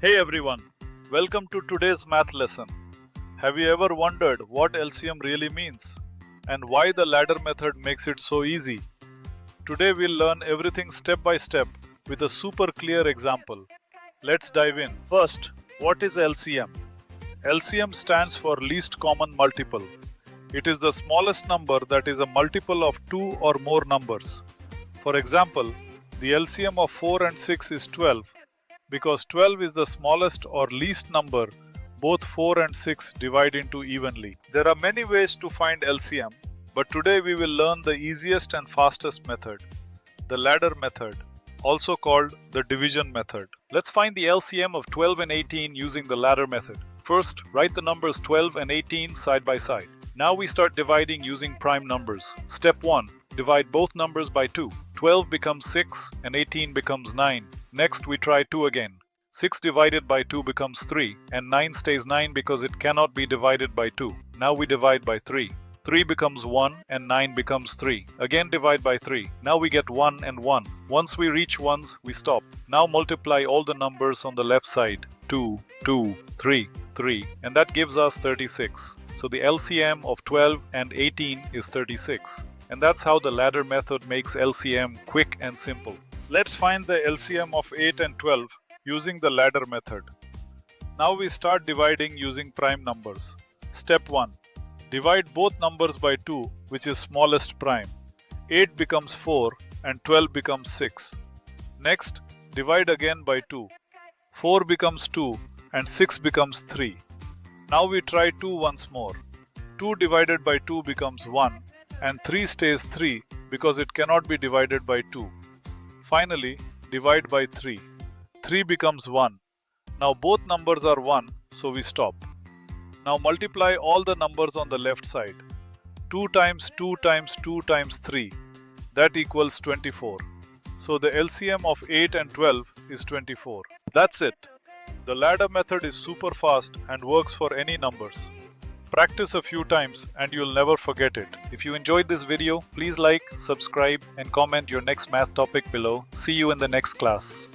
Hey everyone, welcome to today's math lesson. Have you ever wondered what LCM really means and why the ladder method makes it so easy? Today we'll learn everything step by step with a super clear example. Let's dive in. First, what is LCM? LCM stands for least common multiple. It is the smallest number that is a multiple of two or more numbers. For example, the LCM of 4 and 6 is 12 because 12 is the smallest or least number both 4 and 6 divide into evenly. There are many ways to find LCM, but today we will learn the easiest and fastest method, the ladder method, also called the division method. Let's find the LCM of 12 and 18 using the ladder method. First, write the numbers 12 and 18 side by side. Now we start dividing using prime numbers. Step 1. Divide both numbers by 2. 12 becomes 6 and 18 becomes 9. Next we try 2 again. 6 divided by 2 becomes 3 and 9 stays 9 because it cannot be divided by 2. Now we divide by 3. 3 becomes 1 and 9 becomes 3. Again divide by 3. Now we get 1 and 1. Once we reach ones, we stop. Now multiply all the numbers on the left side. 2, 2, 3, 3, and that gives us 36. So the LCM of 12 and 18 is 36. And that's how the ladder method makes LCM quick and simple. Let's find the LCM of 8 and 12 using the ladder method. Now we start dividing using prime numbers. Step 1. Divide both numbers by 2, which is smallest prime. 8 becomes 4 and 12 becomes 6. Next, divide again by 2. 4 becomes 2 and 6 becomes 3. Now we try 2 once more. 2 divided by 2 becomes 1 and 3 stays 3 because it cannot be divided by 2. Finally, divide by 3. 3 becomes 1. Now both numbers are 1, so we stop. Now multiply all the numbers on the left side. 2 times 2 times 2 times 3. That equals 24. So the LCM of 8 and 12 is 24. That's it. The ladder method is super fast and works for any numbers. Practice a few times and you'll never forget it. If you enjoyed this video, please like, subscribe, and comment your next math topic below. See you in the next class.